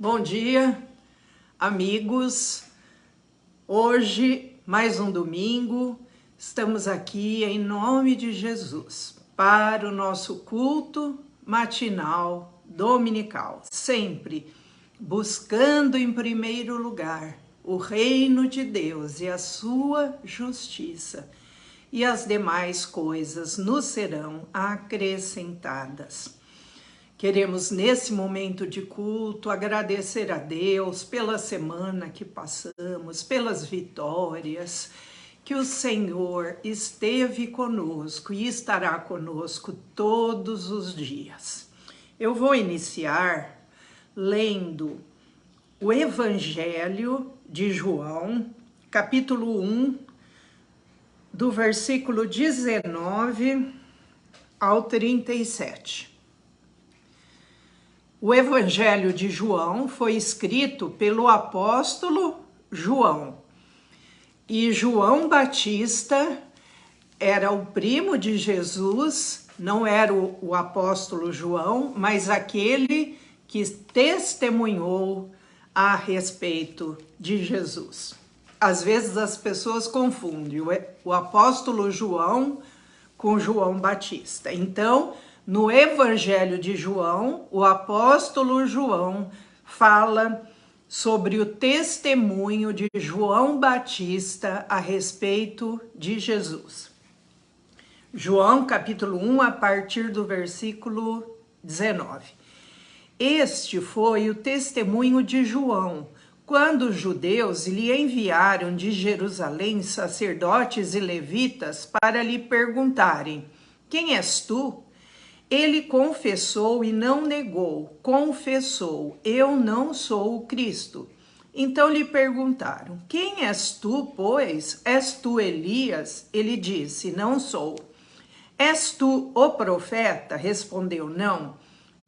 Bom dia, amigos. Hoje, mais um domingo, estamos aqui em nome de Jesus para o nosso culto matinal dominical, sempre buscando em primeiro lugar o reino de Deus e a sua justiça, e as demais coisas nos serão acrescentadas. Queremos, nesse momento de culto, agradecer a Deus pela semana que passamos, pelas vitórias, que o Senhor esteve conosco e estará conosco todos os dias. Eu vou iniciar lendo o Evangelho de João, capítulo 1, do versículo 19 ao 37. O Evangelho de João foi escrito pelo apóstolo João. E João Batista era o primo de Jesus, não era o apóstolo João, mas aquele que testemunhou a respeito de Jesus. Às vezes as pessoas confundem o apóstolo João com João Batista. Então, no Evangelho de João, o apóstolo João fala sobre o testemunho de João Batista a respeito de Jesus. João, capítulo 1, a partir do versículo 19. Este foi o testemunho de João, quando os judeus lhe enviaram de Jerusalém sacerdotes e levitas para lhe perguntarem: quem és tu? Ele confessou e não negou, confessou: eu não sou o Cristo. Então lhe perguntaram: quem és tu, pois? És tu Elias? Ele disse: não sou. És tu o profeta? Respondeu: não.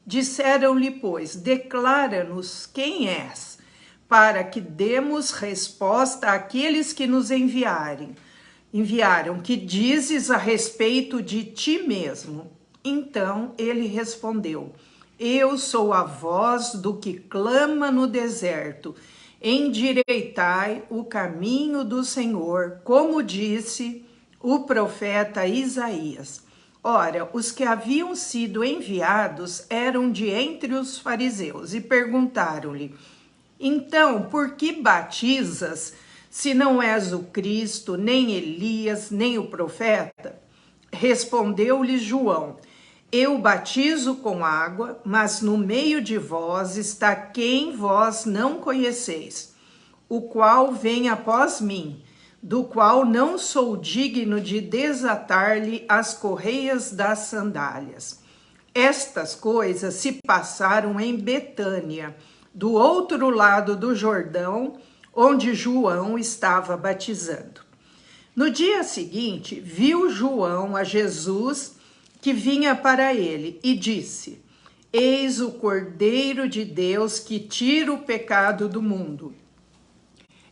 Disseram-lhe, pois: declara-nos quem és, para que demos resposta àqueles que nos enviaram. Que dizes a respeito de ti mesmo? Então ele respondeu: eu sou a voz do que clama no deserto, endireitai o caminho do Senhor, como disse o profeta Isaías. Ora, os que haviam sido enviados eram de entre os fariseus e perguntaram-lhe: então, por que batizas, se não és o Cristo, nem Elias, nem o profeta? Respondeu-lhe João: eu batizo com água, mas no meio de vós está quem vós não conheceis, o qual vem após mim, do qual não sou digno de desatar-lhe as correias das sandálias. Estas coisas se passaram em Betânia, do outro lado do Jordão, onde João estava batizando. No dia seguinte, viu João a Jesus que vinha para ele e disse: eis o Cordeiro de Deus que tira o pecado do mundo.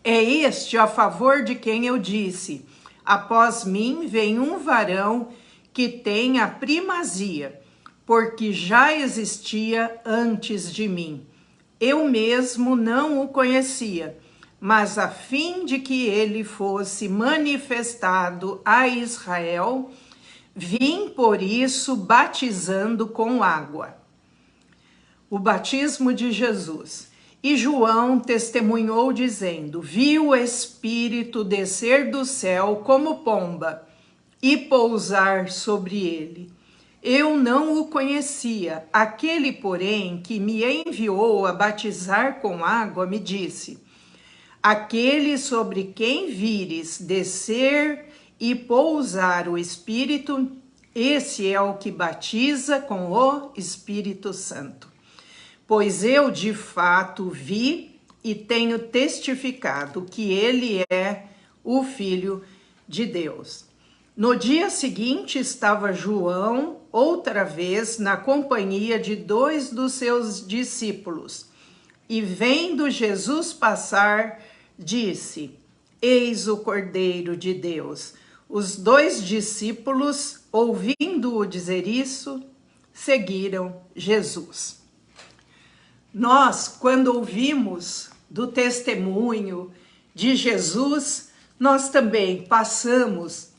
É este a favor de quem eu disse: após mim vem um varão que tem a primazia, porque já existia antes de mim. Eu mesmo não o conhecia, mas a fim de que ele fosse manifestado a Israel, vim por isso batizando com água. O batismo de Jesus. E João testemunhou dizendo: vi o Espírito descer do céu como pomba e pousar sobre ele. Eu não o conhecia. Aquele, porém, que me enviou a batizar com água, me disse: aquele sobre quem vires descer e pousar o Espírito, esse é o que batiza com o Espírito Santo. Pois eu de fato vi e tenho testificado que ele é o Filho de Deus. No dia seguinte estava João outra vez na companhia de 2 dos seus discípulos, e vendo Jesus passar, disse: eis o Cordeiro de Deus. Os 2 discípulos, ouvindo-o dizer isso, seguiram Jesus. Nós, quando ouvimos do testemunho de Jesus, nós também passamos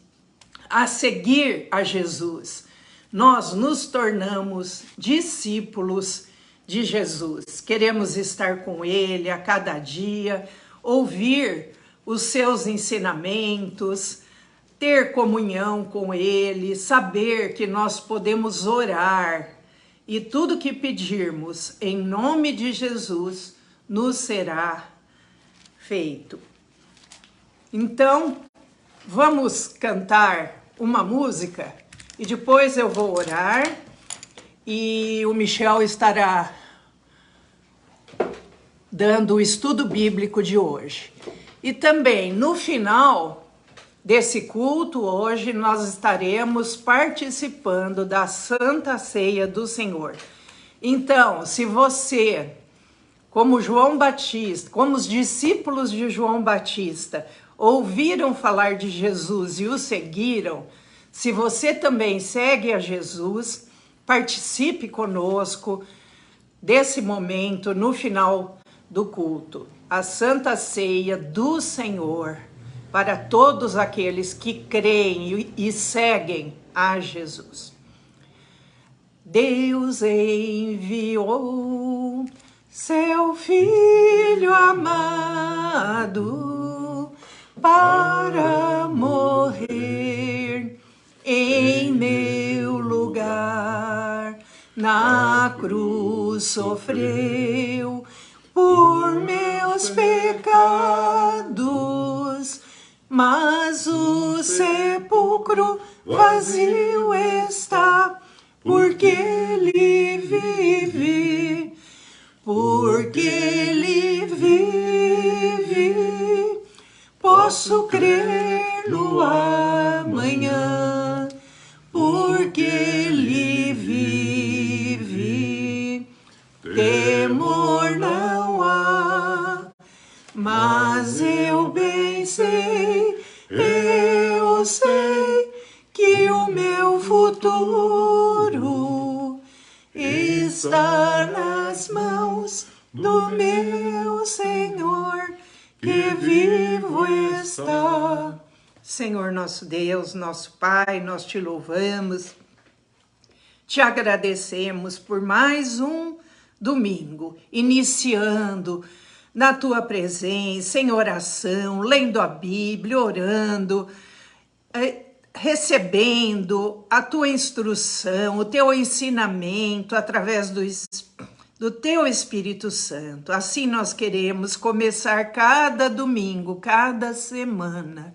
a seguir a Jesus. Nós nos tornamos discípulos de Jesus. Queremos estar com Ele a cada dia, ouvir os seus ensinamentos, ter comunhão com Ele, saber que nós podemos orar e tudo que pedirmos em nome de Jesus nos será feito. Então, vamos cantar uma música e depois eu vou orar e o Michel estará dando o estudo bíblico de hoje. E também no final desse culto, hoje nós estaremos participando da Santa Ceia do Senhor. Então, se você, como João Batista, como os discípulos de João Batista, ouviram falar de Jesus e o seguiram, se você também segue a Jesus, participe conosco desse momento no final do culto, a Santa Ceia do Senhor, para todos aqueles que creem e seguem a Jesus. Deus enviou seu Filho amado para morrer em meu lugar. Na cruz sofreu por meus pecados, mas o sepulcro vazio está, porque ele vive, porque ele vive. Posso crer no amanhã, porque ele vive. Temor não há, mas eu bem sei, eu sei que o meu futuro está nas mãos do meu Senhor, que vivo está. Senhor nosso Deus, nosso Pai, nós te louvamos, te agradecemos por mais um domingo, iniciando na tua presença, em oração, lendo a Bíblia, orando, recebendo a tua instrução, o teu ensinamento através do teu Espírito Santo. Assim nós queremos começar cada domingo, cada semana,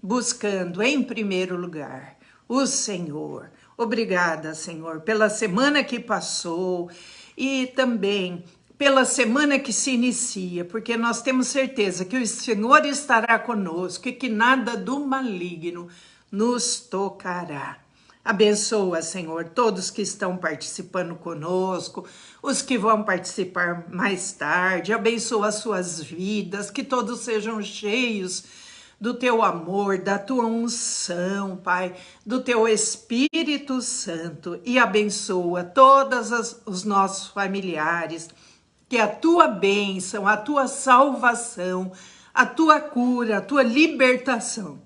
buscando em primeiro lugar o Senhor. Obrigada, Senhor, pela semana que passou e também pela semana que se inicia, porque nós temos certeza que o Senhor estará conosco e que nada do maligno nos tocará. Abençoa, Senhor, todos que estão participando conosco, os que vão participar mais tarde. Abençoa as suas vidas, que todos sejam cheios do teu amor, da tua unção, Pai, do teu Espírito Santo, e abençoa todos os nossos familiares, que a tua bênção, a tua salvação, a tua cura, a tua libertação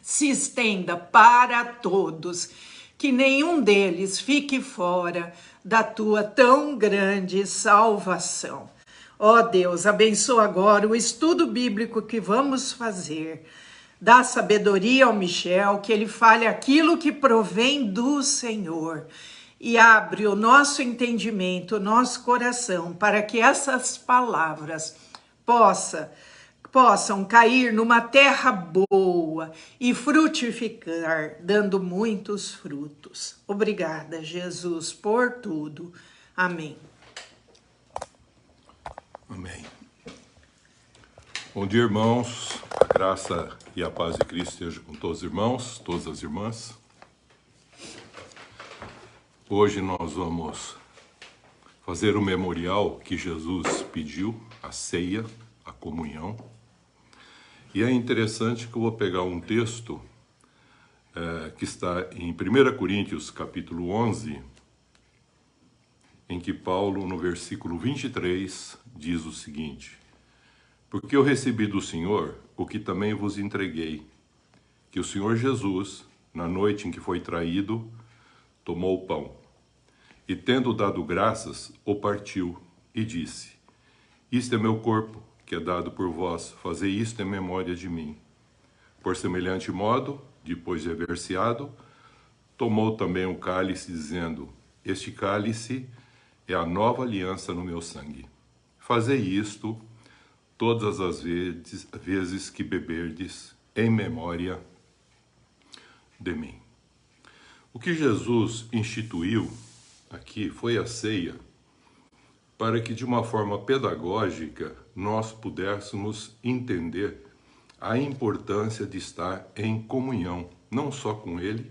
se estenda para todos, que nenhum deles fique fora da tua tão grande salvação. Ó Deus, abençoa agora o estudo bíblico que vamos fazer. Dá sabedoria ao Michel, que ele fale aquilo que provém do Senhor. E abre o nosso entendimento, o nosso coração, para que essas palavras possam cair numa terra boa e frutificar, dando muitos frutos. Obrigada, Jesus, por tudo. Amém. Amém. Bom dia, irmãos. A graça e a paz de Cristo esteja com todos os irmãos, todas as irmãs. Hoje nós vamos fazer o memorial que Jesus pediu, a ceia, a comunhão. E é interessante que eu vou pegar um texto que está em 1 Coríntios, capítulo 11, em que Paulo, no versículo 23, diz o seguinte: porque eu recebi do Senhor o que também vos entreguei, que o Senhor Jesus, na noite em que foi traído, tomou o pão, e tendo dado graças, o partiu, e disse: isto é meu corpo, que é dado por vós, fazei isto em memória de mim. Por semelhante modo, depois de haver ceado, tomou também o cálice, dizendo: este cálice é a nova aliança no meu sangue. Fazei isto todas as vezes que beberdes, em memória de mim. O que Jesus instituiu aqui foi a ceia, para que de uma forma pedagógica nós pudéssemos entender a importância de estar em comunhão, não só com Ele,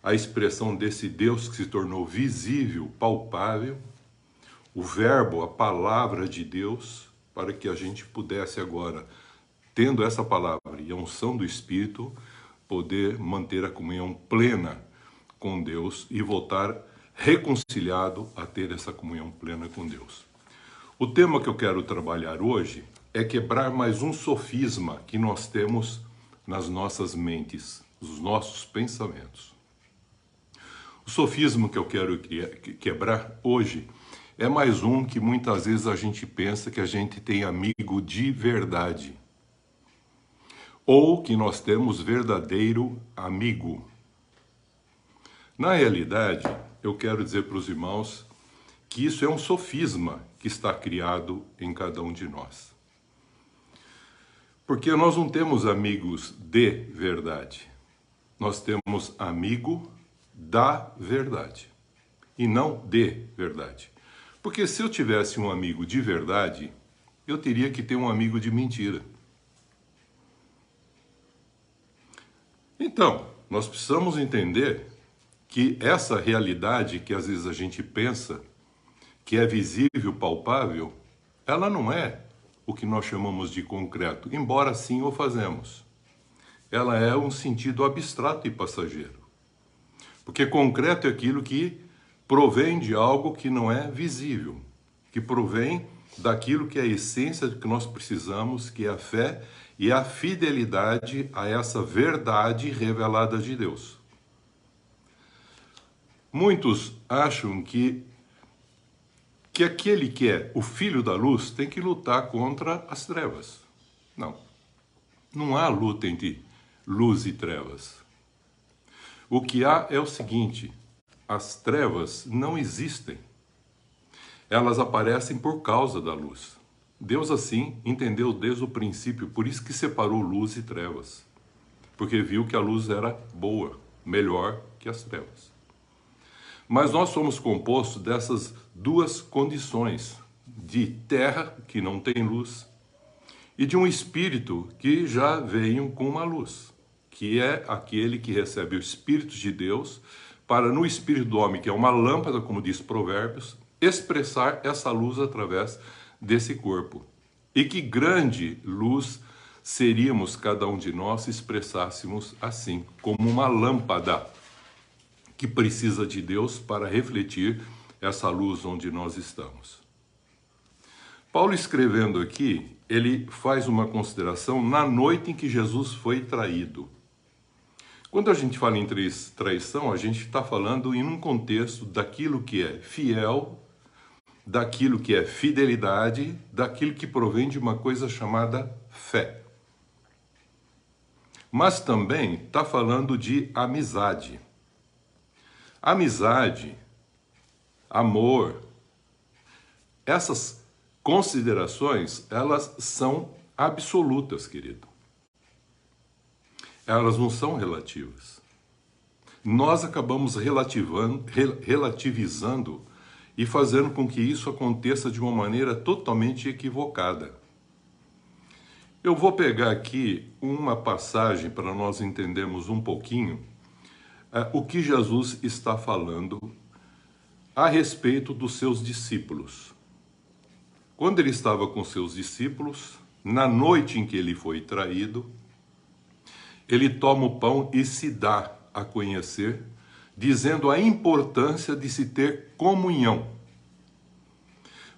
a expressão desse Deus que se tornou visível, palpável, o verbo, a palavra de Deus, para que a gente pudesse agora, tendo essa palavra e a unção do Espírito, poder manter a comunhão plena com Deus e voltar reconciliado a ter essa comunhão plena com Deus. O tema que eu quero trabalhar hoje é quebrar mais um sofisma que nós temos nas nossas mentes, nos nossos pensamentos. O sofisma que eu quero quebrar hoje é mais um que muitas vezes a gente pensa que a gente tem amigo de verdade, ou que nós temos verdadeiro amigo. Na realidade, eu quero dizer para os irmãos que isso é um sofisma que está criado em cada um de nós. Porque nós não temos amigos de verdade, nós temos amigo da verdade e não de verdade. Porque se eu tivesse um amigo de verdade, eu teria que ter um amigo de mentira. Então, nós precisamos entender que essa realidade que às vezes a gente pensa que é visível, palpável, ela não é o que nós chamamos de concreto, embora sim o fazemos. Ela é um sentido abstrato e passageiro. Porque concreto é aquilo que provém de algo que não é visível, que provém daquilo que é a essência do que nós precisamos, que é a fé e a fidelidade a essa verdade revelada de Deus. Muitos acham que aquele que é o filho da luz tem que lutar contra as trevas. Não. Não há luta entre luz e trevas. O que há é o seguinte: as trevas não existem. Elas aparecem por causa da luz. Deus assim entendeu desde o princípio, por isso que separou luz e trevas. Porque viu que a luz era boa, melhor que as trevas. Mas nós somos compostos dessas duas condições, de terra, que não tem luz, e de um espírito que já veio com uma luz, que é aquele que recebe o Espírito de Deus, para no espírito do homem, que é uma lâmpada, como diz Provérbios, expressar essa luz através desse corpo. E que grande luz seríamos cada um de nós se expressássemos assim, como uma lâmpada que precisa de Deus para refletir essa luz onde nós estamos. Paulo, escrevendo aqui, ele faz uma consideração na noite em que Jesus foi traído. Quando a gente fala em traição, a gente está falando em um contexto daquilo que é fiel, daquilo que é fidelidade, daquilo que provém de uma coisa chamada fé. Mas também está falando de amizade. Amizade, amor, essas considerações, elas são absolutas, querido. Elas não são relativas. Nós acabamos relativizando e fazendo com que isso aconteça de uma maneira totalmente equivocada. Eu vou pegar aqui uma passagem para nós entendermos um pouquinho o que Jesus está falando a respeito dos seus discípulos. Quando ele estava com seus discípulos, na noite em que ele foi traído, ele toma o pão e se dá a conhecer, dizendo a importância de se ter comunhão.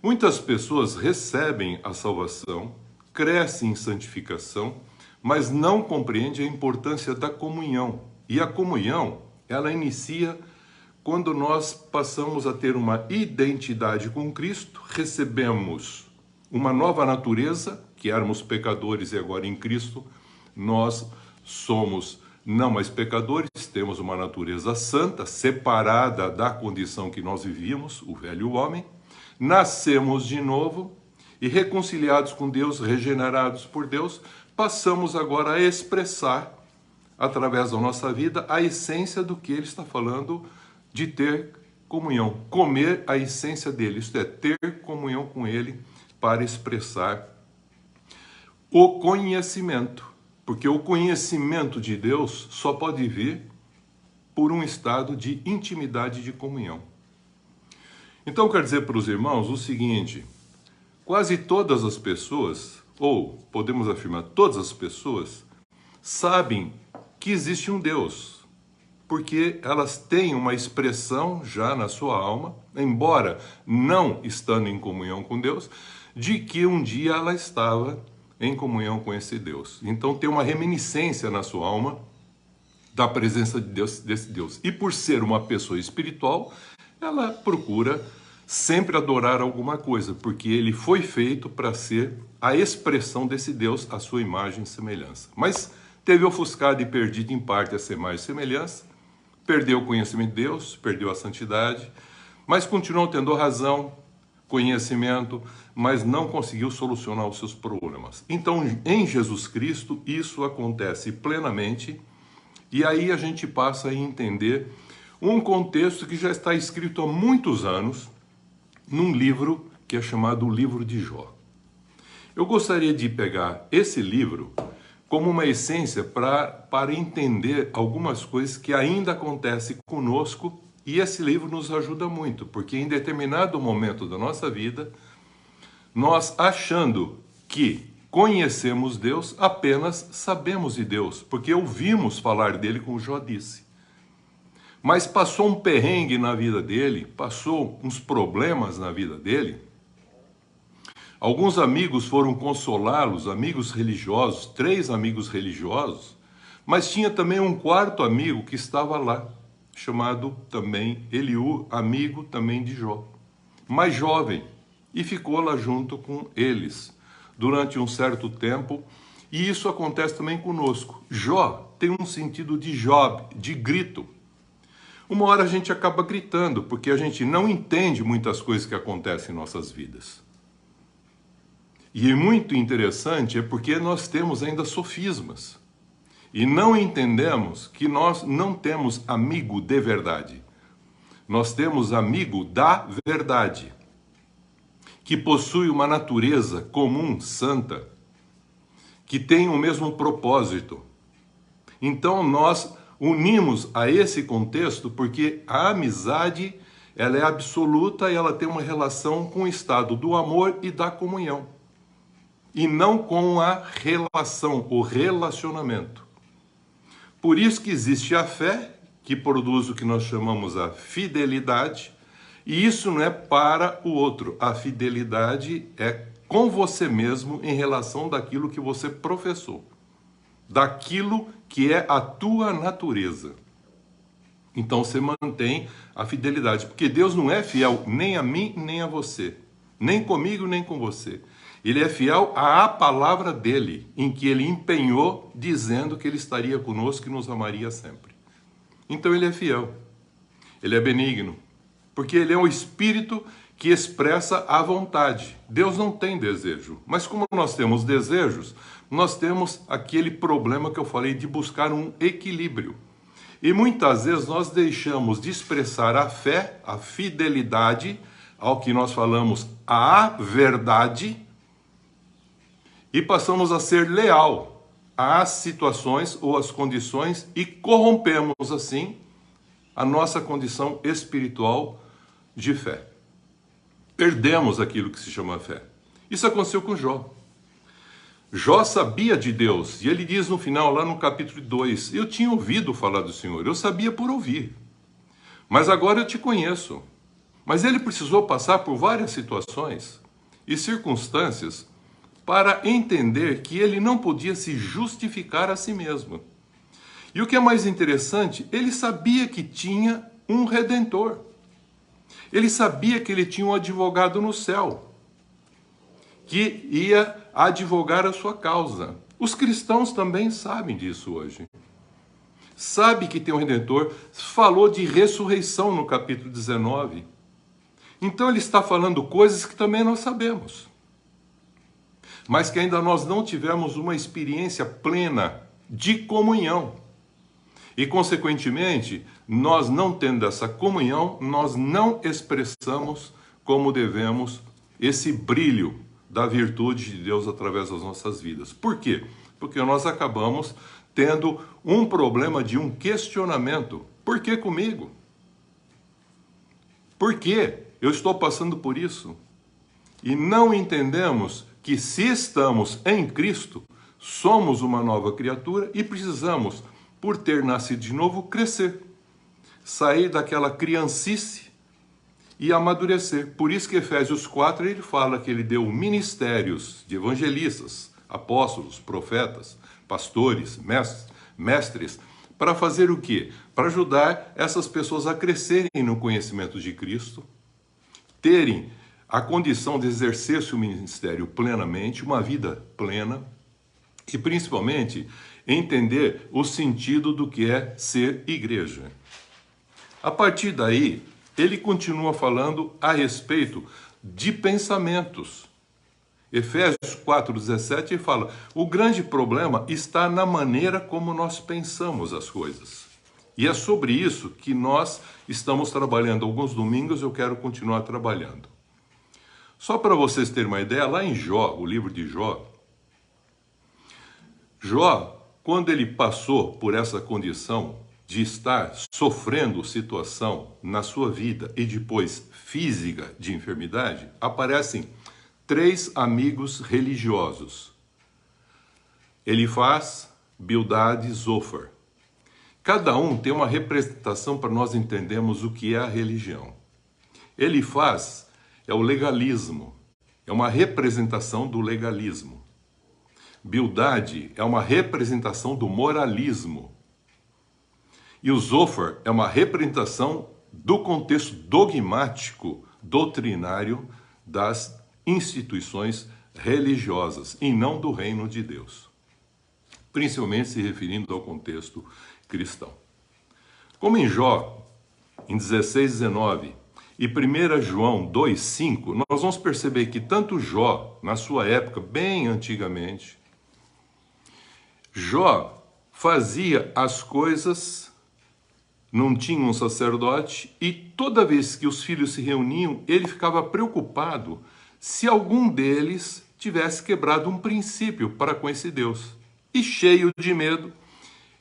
Muitas pessoas recebem a salvação, crescem em santificação, mas não compreendem a importância da comunhão. E a comunhão, ela inicia quando nós passamos a ter uma identidade com Cristo, recebemos uma nova natureza, que éramos pecadores e agora em Cristo nós somos não mais pecadores, temos uma natureza santa, separada da condição que nós vivíamos, o velho homem, nascemos de novo e reconciliados com Deus, regenerados por Deus, passamos agora a expressar, através da nossa vida, a essência do que ele está falando de ter comunhão, comer a essência dele, isto é, ter comunhão com ele para expressar o conhecimento, porque o conhecimento de Deus só pode vir por um estado de intimidade de comunhão. Então, quero dizer para os irmãos o seguinte: quase todas as pessoas, ou podemos afirmar todas as pessoas, sabem que existe um Deus, porque elas têm uma expressão já na sua alma, embora não estando em comunhão com Deus, de que um dia ela estava em comunhão com esse Deus. Então tem uma reminiscência na sua alma da presença de Deus, desse Deus. E por ser uma pessoa espiritual, ela procura sempre adorar alguma coisa, porque ele foi feito para ser a expressão desse Deus, a sua imagem e semelhança. Mas teve ofuscado e perdido em parte essa imagem e semelhança, perdeu o conhecimento de Deus, perdeu a santidade, mas continuou tendo razão, conhecimento, mas não conseguiu solucionar os seus problemas. Então, em Jesus Cristo, isso acontece plenamente, e aí a gente passa a entender um contexto que já está escrito há muitos anos, num livro que é chamado o Livro de Jó. Eu gostaria de pegar esse livro como uma essência para entender algumas coisas que ainda acontecem conosco, e esse livro nos ajuda muito, porque em determinado momento da nossa vida, nós achando que conhecemos Deus, apenas sabemos de Deus, porque ouvimos falar dele, como Jó disse. Mas passou um perrengue na vida dele, passou uns problemas na vida dele. Alguns amigos foram consolá-los, amigos religiosos, 3 amigos religiosos, mas tinha também um 4º amigo que estava lá, chamado também Eliú, amigo também de Jó, mais jovem, e ficou lá junto com eles durante um certo tempo, e isso acontece também conosco. Jó tem um sentido de Job, de grito. Uma hora a gente acaba gritando, porque a gente não entende muitas coisas que acontecem em nossas vidas. E muito interessante é porque nós temos ainda sofismas. E não entendemos que nós não temos amigo de verdade. Nós temos amigo da verdade, que possui uma natureza comum, santa, que tem o mesmo propósito. Então nós unimos a esse contexto porque a amizade, ela é absoluta e ela tem uma relação com o estado do amor e da comunhão. E não com a relação, o relacionamento. Por isso que existe a fé, que produz o que nós chamamos a fidelidade, e isso não é para o outro. A fidelidade é com você mesmo em relação daquilo que você professou, daquilo que é a tua natureza. Então você mantém a fidelidade, porque Deus não é fiel nem a mim, nem a você, nem comigo, nem com você. Ele é fiel à palavra dele, em que ele empenhou, dizendo que ele estaria conosco e nos amaria sempre. Então ele é fiel, ele é benigno, porque ele é um espírito que expressa a vontade. Deus não tem desejo, mas como nós temos desejos, nós temos aquele problema que eu falei de buscar um equilíbrio. E muitas vezes nós deixamos de expressar a fé, a fidelidade, ao que nós falamos a verdade, e passamos a ser leal às situações ou às condições e corrompemos assim a nossa condição espiritual de fé. Perdemos aquilo que se chama fé. Isso aconteceu com Jó. Jó sabia de Deus, e ele diz no final, lá no capítulo 2, eu tinha ouvido falar do Senhor, eu sabia por ouvir, mas agora eu te conheço. Mas ele precisou passar por várias situações e circunstâncias para entender que ele não podia se justificar a si mesmo. E o que é mais interessante, ele sabia que tinha um redentor. Ele sabia que ele tinha um advogado no céu, que ia advogar a sua causa. Os cristãos também sabem disso hoje. Sabe que tem um redentor, falou de ressurreição no capítulo 19. Então ele está falando coisas que também nós sabemos, mas que ainda nós não tivemos uma experiência plena de comunhão. E, consequentemente, nós não tendo essa comunhão, nós não expressamos como devemos esse brilho da virtude de Deus através das nossas vidas. Por quê? Porque nós acabamos tendo um problema de um questionamento. Por que comigo? Por que eu estou passando por isso? E não entendemos que se estamos em Cristo, somos uma nova criatura e precisamos, por ter nascido de novo, crescer. Sair daquela criancice e amadurecer. Por isso que Efésios 4 ele fala que ele deu ministérios de evangelistas, apóstolos, profetas, pastores, mestres, para fazer o quê? Para ajudar essas pessoas a crescerem no conhecimento de Cristo, terem a condição de exercer seu ministério plenamente, uma vida plena, e principalmente entender o sentido do que é ser igreja. A partir daí, ele continua falando a respeito de pensamentos. Efésios 4,17 ele fala, o grande problema está na maneira como nós pensamos as coisas. E é sobre isso que nós estamos trabalhando. Alguns domingos eu quero continuar trabalhando. Só para vocês terem uma ideia, lá em Jó, o livro de Jó, quando ele passou por essa condição de estar sofrendo situação na sua vida e depois física de enfermidade, aparecem 3 amigos religiosos. Elifaz, Bildade e Zofar. Cada um tem uma representação para nós entendermos o que é a religião. Elifaz é o legalismo, é uma representação do legalismo. Bildade é uma representação do moralismo. E o Zofar é uma representação do contexto dogmático, doutrinário das instituições religiosas e não do reino de Deus. Principalmente se referindo ao contexto cristão. Como em Jó, em 16:19 e 1 João 2:5, nós vamos perceber que tanto Jó, na sua época, bem antigamente, Jó fazia as coisas, não tinha um sacerdote, e toda vez que os filhos se reuniam, ele ficava preocupado se algum deles tivesse quebrado um princípio para com esse Deus. E cheio de medo,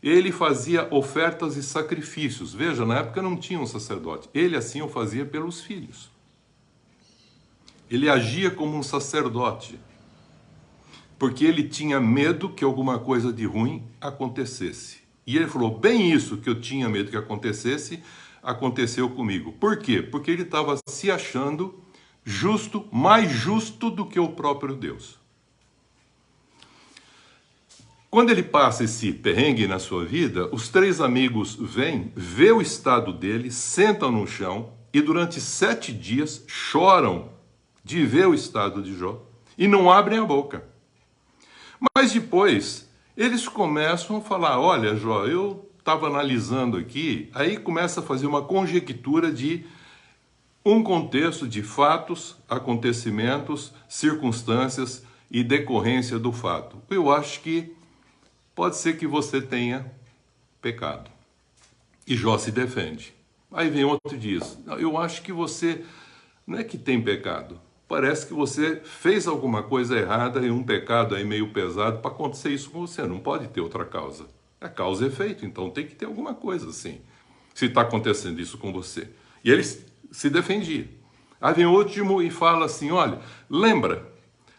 ele fazia ofertas e sacrifícios. Veja, na época não tinha um sacerdote. Ele assim o fazia pelos filhos. Ele agia como um sacerdote, porque ele tinha medo que alguma coisa de ruim acontecesse. E ele falou, bem isso que eu tinha medo que acontecesse, aconteceu comigo. Por quê? Porque ele estava se achando justo, mais justo do que o próprio Deus. Quando ele passa esse perrengue na sua vida, os 3 amigos vêm, vê o estado dele, sentam no chão e durante 7 dias choram de ver o estado de Jó e não abrem a boca. Mas depois eles começam a falar, olha Jó, eu estava analisando aqui, aí começa a fazer uma conjectura de um contexto de fatos, acontecimentos, circunstâncias e decorrência do fato. Eu acho que pode ser que você tenha pecado. E Jó se defende. Aí vem outro e diz, eu acho que você não é que tem pecado. Parece que você fez alguma coisa errada e um pecado aí meio pesado para acontecer isso com você. Não pode ter outra causa. É causa e efeito, então tem que ter alguma coisa assim. Se está acontecendo isso com você. E ele se defendia. Aí vem o último e fala assim, olha, lembra,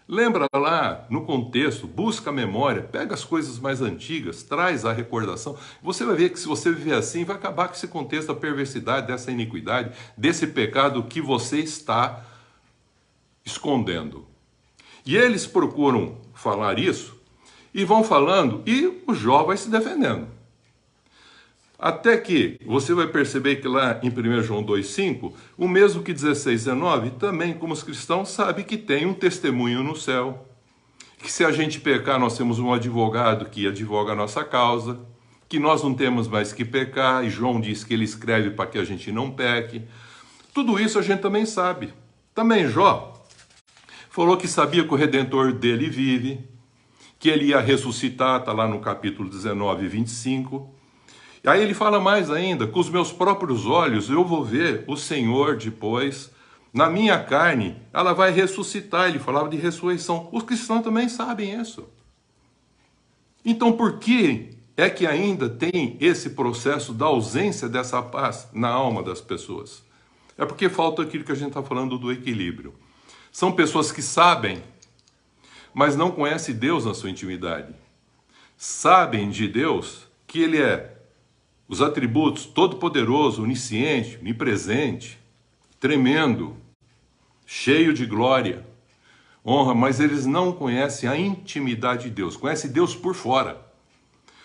Lembra lá, no contexto, busca a memória, pega as coisas mais antigas, traz a recordação. Você vai ver que se você viver assim, vai acabar com esse contexto da perversidade, dessa iniquidade, desse pecado que você está escondendo. E eles procuram falar isso e vão falando e o Jó vai se defendendo. Até que você vai perceber que lá em 1 João 2,5, o mesmo que 16, 19, também como os cristãos sabe que tem um testemunho no céu. Que se a gente pecar, nós temos um advogado que advoga a nossa causa, que nós não temos mais que pecar, e João diz que ele escreve para que a gente não peque. Tudo isso a gente também sabe. Também Jó falou que sabia que o Redentor dele vive, que ele ia ressuscitar, está lá no capítulo 19, 25. E aí ele fala mais ainda, com os meus próprios olhos eu vou ver o Senhor depois, na minha carne, ela vai ressuscitar. Ele falava de ressurreição. Os cristãos também sabem isso. Então por que é que ainda tem esse processo da ausência dessa paz na alma das pessoas? É porque falta aquilo que a gente está falando do equilíbrio. São pessoas que sabem, mas não conhecem Deus na sua intimidade. Sabem de Deus que Ele é os atributos todo-poderoso, onisciente, onipresente, tremendo, cheio de glória, honra, mas eles não conhecem a intimidade de Deus. Conhecem Deus por fora,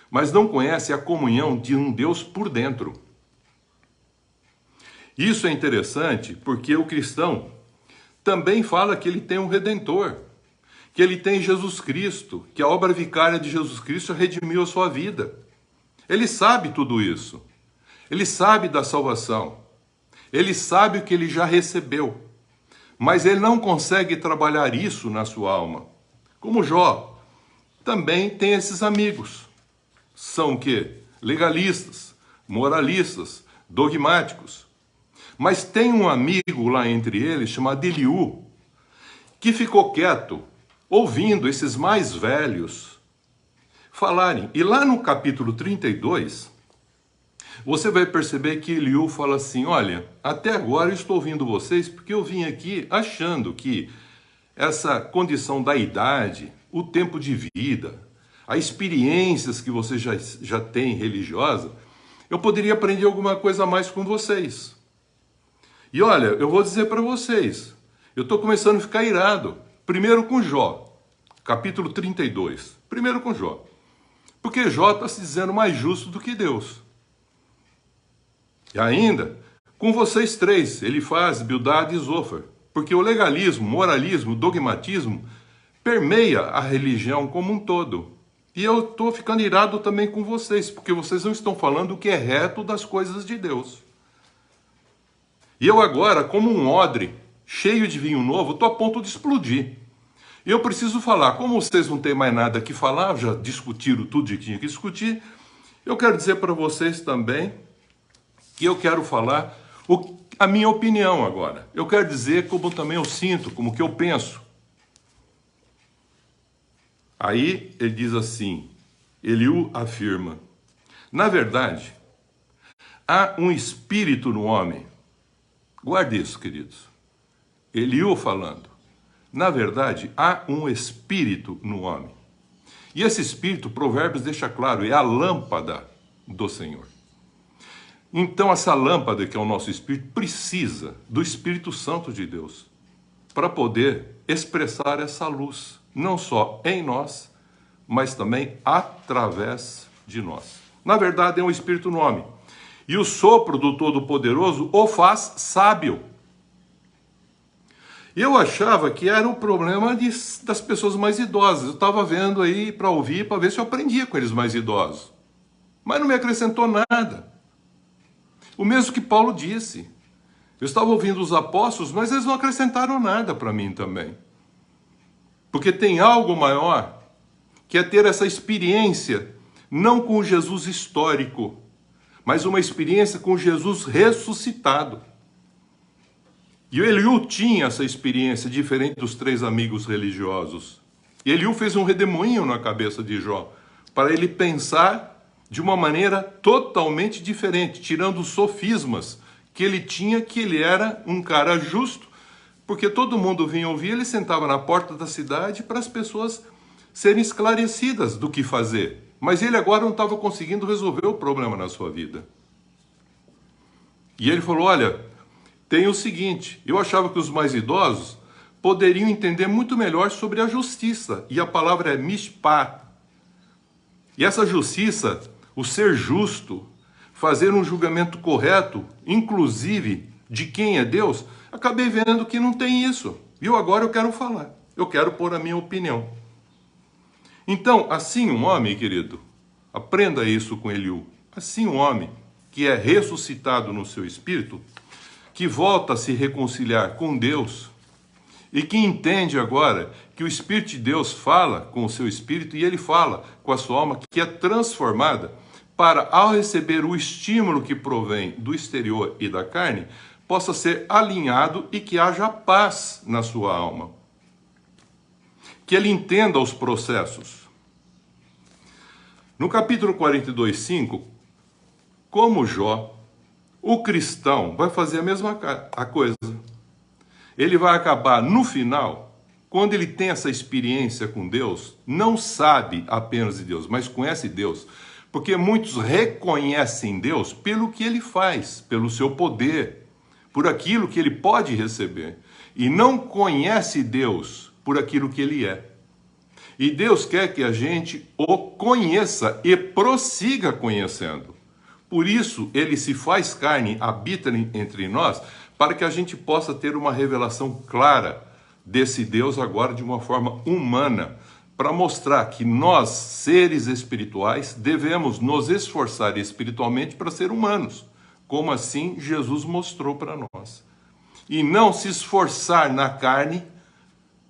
mas não conhecem a comunhão de um Deus por dentro. Isso é interessante porque o cristão também fala que ele tem um Redentor, que ele tem Jesus Cristo, que a obra vicária de Jesus Cristo redimiu a sua vida. Ele sabe tudo isso. Ele sabe da salvação. Ele sabe o que ele já recebeu. Mas ele não consegue trabalhar isso na sua alma. Como Jó, também tem esses amigos. São o quê? Legalistas, moralistas, dogmáticos. Mas tem um amigo lá entre eles, chamado Eliú, que ficou quieto, ouvindo esses mais velhos falarem. E lá no capítulo 32, você vai perceber que Eliú fala assim, olha, até agora eu estou ouvindo vocês porque eu vim aqui achando que essa condição da idade, o tempo de vida, as experiências que você já tem religiosa, eu poderia aprender alguma coisa a mais com vocês. E olha, eu vou dizer para vocês, eu estou começando a ficar irado. Primeiro com Jó, capítulo 32. Primeiro com Jó. Porque Jó está se dizendo mais justo do que Deus. E ainda, com vocês três, Elifaz, Bildade e Zofar. Porque o legalismo, moralismo, dogmatismo permeia a religião como um todo. E eu estou ficando irado também com vocês, porque vocês não estão falando o que é reto das coisas de Deus. E eu agora, como um odre, cheio de vinho novo, estou a ponto de explodir. E eu preciso falar, como vocês não têm mais nada que falar, já discutiram tudo que tinha que discutir, eu quero dizer para vocês também que eu quero falar a minha opinião agora. Eu quero dizer como também eu sinto, como que eu penso. Aí ele diz assim, Eliú afirma, na verdade, há um espírito no homem. Guarde isso, queridos. Eliú falando. Na verdade, há um espírito no homem. E esse espírito, Provérbios deixa claro, é a lâmpada do Senhor. Então, essa lâmpada, que é o nosso espírito, precisa do Espírito Santo de Deus para poder expressar essa luz, não só em nós, mas também através de nós. Na verdade, é um espírito no homem. E o sopro do Todo-Poderoso o faz sábio. Eu achava que era o problema das pessoas mais idosas. Eu estava vendo aí para ouvir, para ver se eu aprendia com eles mais idosos. Mas não me acrescentou nada. O mesmo que Paulo disse. Eu estava ouvindo os apóstolos, mas eles não acrescentaram nada para mim também. Porque tem algo maior, que é ter essa experiência, não com o Jesus histórico, mas uma experiência com Jesus ressuscitado. E o Eliú tinha essa experiência diferente dos três amigos religiosos. E Eliú fez um redemoinho na cabeça de Jó, para ele pensar de uma maneira totalmente diferente, tirando os sofismas que ele tinha, que ele era um cara justo, porque todo mundo vinha ouvir, ele sentava na porta da cidade para as pessoas serem esclarecidas do que fazer. Mas ele agora não estava conseguindo resolver o problema na sua vida. E ele falou, olha, tem o seguinte, eu achava que os mais idosos poderiam entender muito melhor sobre a justiça, e a palavra é mishpat. E essa justiça, o ser justo, fazer um julgamento correto, inclusive de quem é Deus, acabei vendo que não tem isso. E agora eu quero falar, eu quero pôr a minha opinião. Então, assim um homem, querido, aprenda isso com Eliú, assim um homem que é ressuscitado no seu espírito, que volta a se reconciliar com Deus e que entende agora que o Espírito de Deus fala com o seu espírito e ele fala com a sua alma, que é transformada para, ao receber o estímulo que provém do exterior e da carne, possa ser alinhado e que haja paz na sua alma. Que ele entenda os processos. No capítulo 42:5, como Jó, o cristão vai fazer a mesma coisa. Ele vai acabar no final, quando ele tem essa experiência com Deus, não sabe apenas de Deus, mas conhece Deus. Porque muitos reconhecem Deus pelo que ele faz, pelo seu poder, por aquilo que ele pode receber. E não conhece Deus por aquilo que ele é. E Deus quer que a gente o conheça e prossiga conhecendo. Por isso, ele se faz carne, habita entre nós, para que a gente possa ter uma revelação clara desse Deus agora de uma forma humana, para mostrar que nós, seres espirituais, devemos nos esforçar espiritualmente para ser humanos, como assim Jesus mostrou para nós. E não se esforçar na carne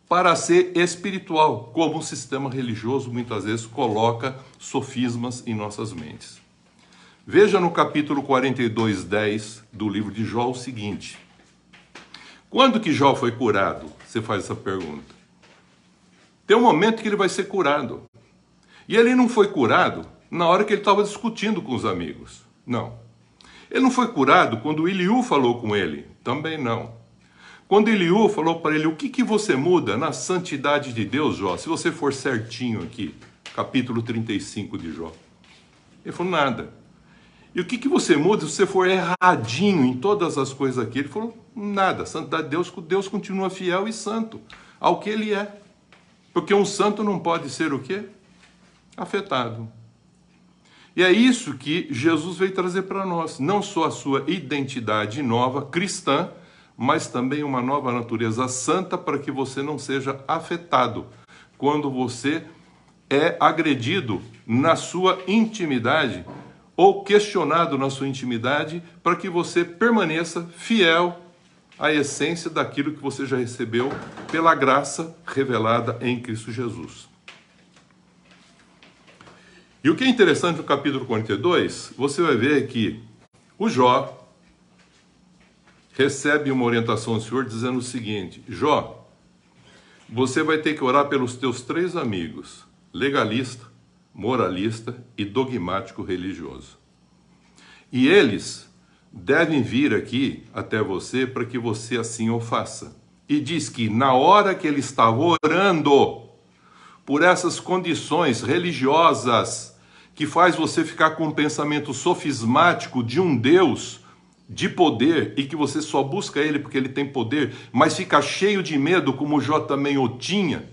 para ser espiritual, como o sistema religioso muitas vezes coloca sofismas em nossas mentes. Veja no capítulo 42:10 do livro de Jó o seguinte. Quando que Jó foi curado? Você faz essa pergunta. Tem um momento que ele vai ser curado. E ele não foi curado na hora que ele estava discutindo com os amigos. Não. Ele não foi curado quando Eliú falou com ele. Também não. Quando Eliú falou para ele, o que você muda na santidade de Deus, Jó? Se você for certinho aqui, capítulo 35 de Jó. Ele falou, nada. E o que você muda se você for erradinho em todas as coisas aqui? Ele falou, nada. A santidade de Deus, Deus continua fiel e santo ao que ele é. Porque um santo não pode ser o quê? Afetado. E é isso que Jesus veio trazer para nós. Não só a sua identidade nova, cristã, mas também uma nova natureza santa para que você não seja afetado quando você é agredido na sua intimidade ou questionado na sua intimidade, para que você permaneça fiel à essência daquilo que você já recebeu pela graça revelada em Cristo Jesus. E o que é interessante no capítulo 42, você vai ver que o Jó recebe uma orientação do Senhor dizendo o seguinte, Jó, você vai ter que orar pelos teus 3 amigos, legalista, moralista e dogmático religioso. E eles devem vir aqui até você para que você assim o faça. E diz que na hora que ele estava orando por essas condições religiosas que faz você ficar com um pensamento sofismático de um Deus de poder e que você só busca ele porque ele tem poder, mas fica cheio de medo, como Jó também o tinha,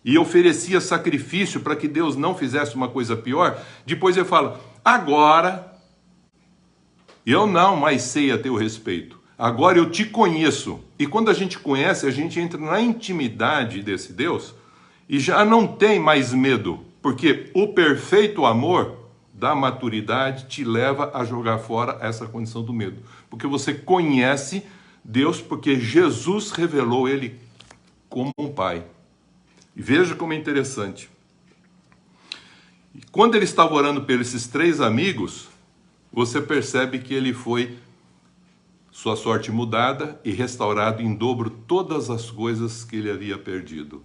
e oferecia sacrifício para que Deus não fizesse uma coisa pior, depois ele fala, agora eu não mais sei a teu respeito, agora eu te conheço. E quando a gente conhece, a gente entra na intimidade desse Deus e já não tem mais medo, porque o perfeito amor da maturidade te leva a jogar fora essa condição do medo. Porque você conhece Deus, porque Jesus revelou ele como um pai. E veja como é interessante. Quando ele estava orando por esses 3 amigos, você percebe que ele foi sua sorte mudada e restaurado em dobro todas as coisas que ele havia perdido.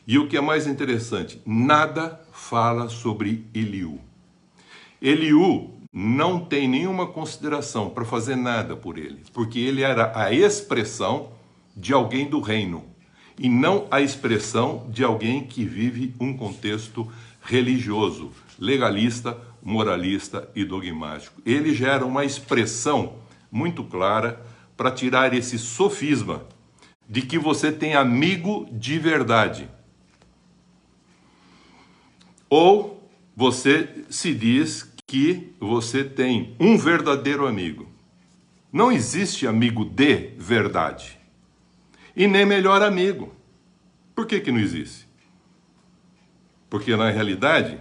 E o que é mais interessante, nada fala sobre Eliú. Eliú não tem nenhuma consideração para fazer nada por ele, porque ele era a expressão de alguém do reino, e não a expressão de alguém que vive um contexto religioso, legalista, moralista e dogmático. Ele gera uma expressão muito clara para tirar esse sofisma de que você tem amigo de verdade. Ou você se diz que você tem um verdadeiro amigo. Não existe amigo de verdade. E nem melhor amigo. Por que não existe? Porque na realidade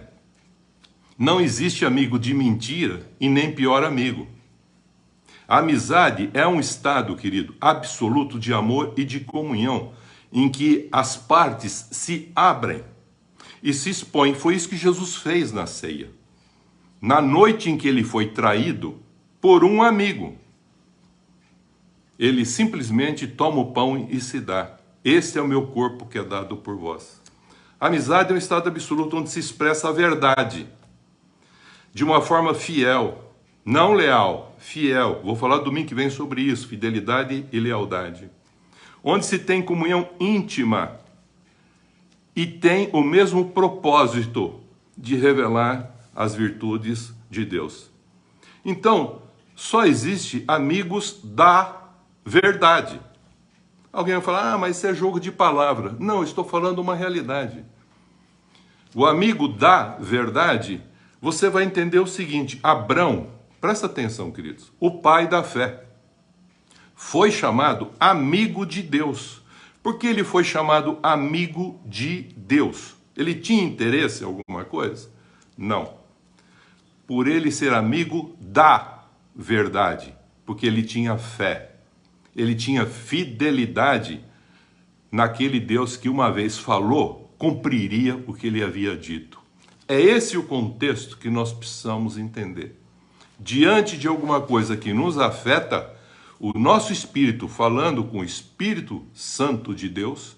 não existe amigo de mentira e nem pior amigo. A amizade é um estado, querido, absoluto de amor e de comunhão, em que as partes se abrem e se expõem. Foi isso que Jesus fez na ceia. Na noite em que ele foi traído por um amigo, ele simplesmente toma o pão e se dá. Este é o meu corpo que é dado por vós. A amizade é um estado absoluto onde se expressa a verdade de uma forma fiel, não leal, fiel. Vou falar domingo que vem sobre isso, fidelidade e lealdade. Onde se tem comunhão íntima e tem o mesmo propósito de revelar as virtudes de Deus. Então, só existe amigos da verdade. Alguém vai falar, mas isso é jogo de palavra. Não, eu estou falando uma realidade. O amigo da verdade, você vai entender o seguinte: Abrão, presta atenção, queridos, o pai da fé, foi chamado amigo de Deus. Por que ele foi chamado amigo de Deus? Ele tinha interesse em alguma coisa? Não. Por ele ser amigo da verdade, porque ele tinha fé. Ele tinha fidelidade naquele Deus que uma vez falou, cumpriria o que ele havia dito. É esse o contexto que nós precisamos entender. Diante de alguma coisa que nos afeta, o nosso espírito, falando com o Espírito Santo de Deus,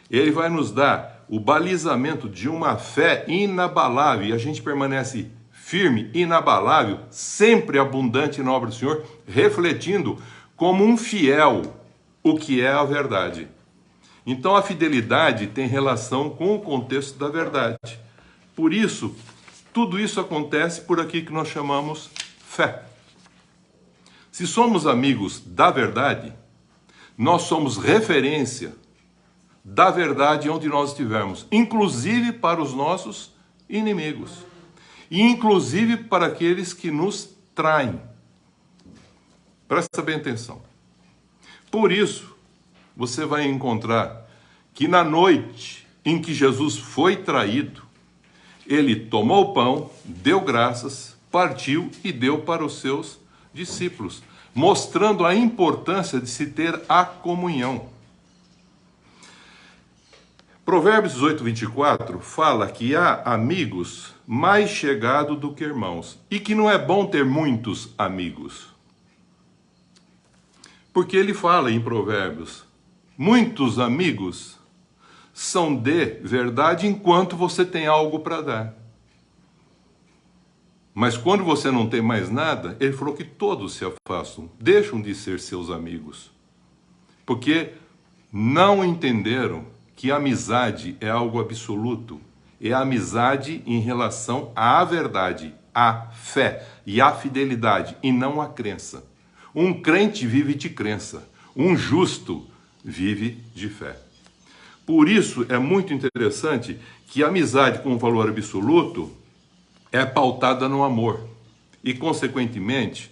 ele vai nos dar o balizamento de uma fé inabalável, e a gente permanece firme, inabalável, sempre abundante na obra do Senhor, refletindo como um fiel o que é a verdade. Então a fidelidade tem relação com o contexto da verdade. Por isso, tudo isso acontece por aqui que nós chamamos fé. Se somos amigos da verdade, nós somos referência da verdade onde nós estivermos, inclusive para os nossos inimigos, e inclusive para aqueles que nos traem. Presta bem atenção. Por isso, você vai encontrar que na noite em que Jesus foi traído, ele tomou o pão, deu graças, partiu e deu para os seus discípulos, mostrando a importância de se ter a comunhão. Provérbios 18, 24 fala que há amigos mais chegados do que irmãos, e que não é bom ter muitos amigos. Porque ele fala em Provérbios, muitos amigos são de verdade enquanto você tem algo para dar. Mas quando você não tem mais nada, ele falou que todos se afastam, deixam de ser seus amigos. Porque não entenderam que a amizade é algo absoluto. É a amizade em relação à verdade, à fé e à fidelidade, e não à crença. Um crente vive de crença, um justo vive de fé. Por isso é muito interessante que a amizade com valor absoluto é pautada no amor. E, consequentemente,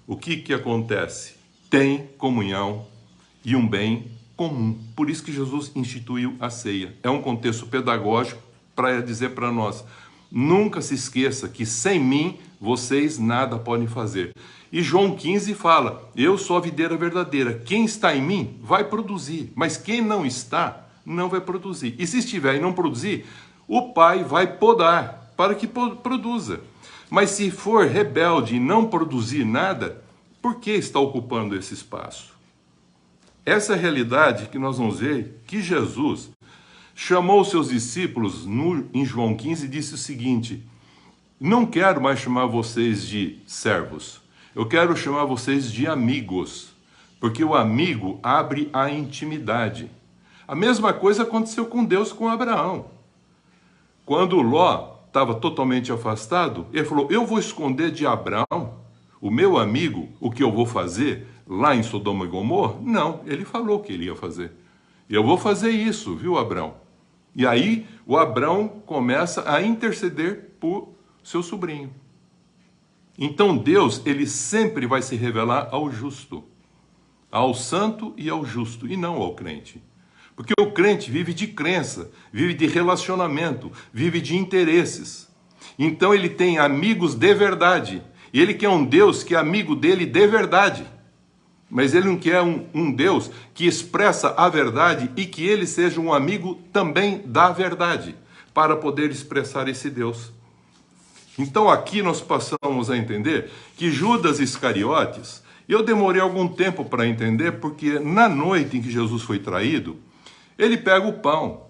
o que acontece? Tem comunhão e um bem comum. Por isso que Jesus instituiu a ceia. É um contexto pedagógico para dizer para nós, nunca se esqueça que sem mim vocês nada podem fazer. E João 15 fala, eu sou a videira verdadeira, quem está em mim vai produzir, mas quem não está, não vai produzir. E se estiver e não produzir, o Pai vai podar para que produza. Mas se for rebelde e não produzir nada, por que está ocupando esse espaço? Essa é a realidade que nós vamos ver que Jesus chamou os seus discípulos em João 15 e disse o seguinte, não quero mais chamar vocês de servos, eu quero chamar vocês de amigos, porque o amigo abre a intimidade. A mesma coisa aconteceu com Deus com Abraão. Quando Ló estava totalmente afastado, ele falou, eu vou esconder de Abraão, o meu amigo, o que eu vou fazer lá em Sodoma e Gomorra? Não, ele falou que ele ia fazer. Eu vou fazer isso, viu, Abraão? E aí o Abraão começa a interceder por seu sobrinho. Então Deus, ele sempre vai se revelar ao justo, ao santo e ao justo, e não ao crente. Porque o crente vive de crença, vive de relacionamento, vive de interesses. Então ele tem amigos de verdade. E ele quer um Deus que é amigo dele de verdade. Mas ele não quer um Deus que expressa a verdade e que ele seja um amigo também da verdade, para poder expressar esse Deus. Então aqui nós passamos a entender que Judas Iscariotes, eu demorei algum tempo para entender, porque na noite em que Jesus foi traído, ele pega o pão,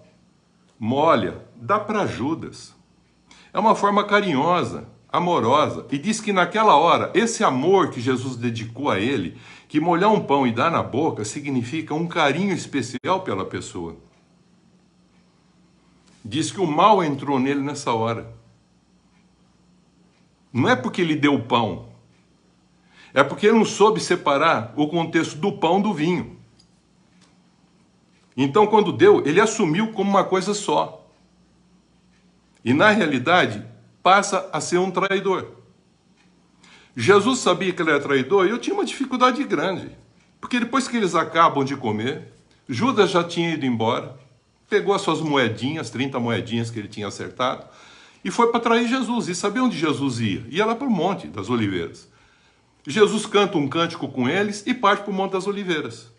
molha, dá para Judas. É uma forma carinhosa, amorosa, e diz que naquela hora, esse amor que Jesus dedicou a ele, que molhar um pão e dar na boca, significa um carinho especial pela pessoa. Diz que o mal entrou nele nessa hora. Não é porque ele deu o pão, é porque ele não soube separar o contexto do pão do vinho. Então, quando deu, ele assumiu como uma coisa só. E, na realidade, passa a ser um traidor. Jesus sabia que ele era traidor e eu tinha uma dificuldade grande. Porque depois que eles acabam de comer, Judas já tinha ido embora, pegou as suas moedinhas, 30 moedinhas que ele tinha acertado, e foi para trair Jesus. E sabia onde Jesus ia? Ia lá para o Monte das Oliveiras. Jesus canta um cântico com eles e parte para o Monte das Oliveiras.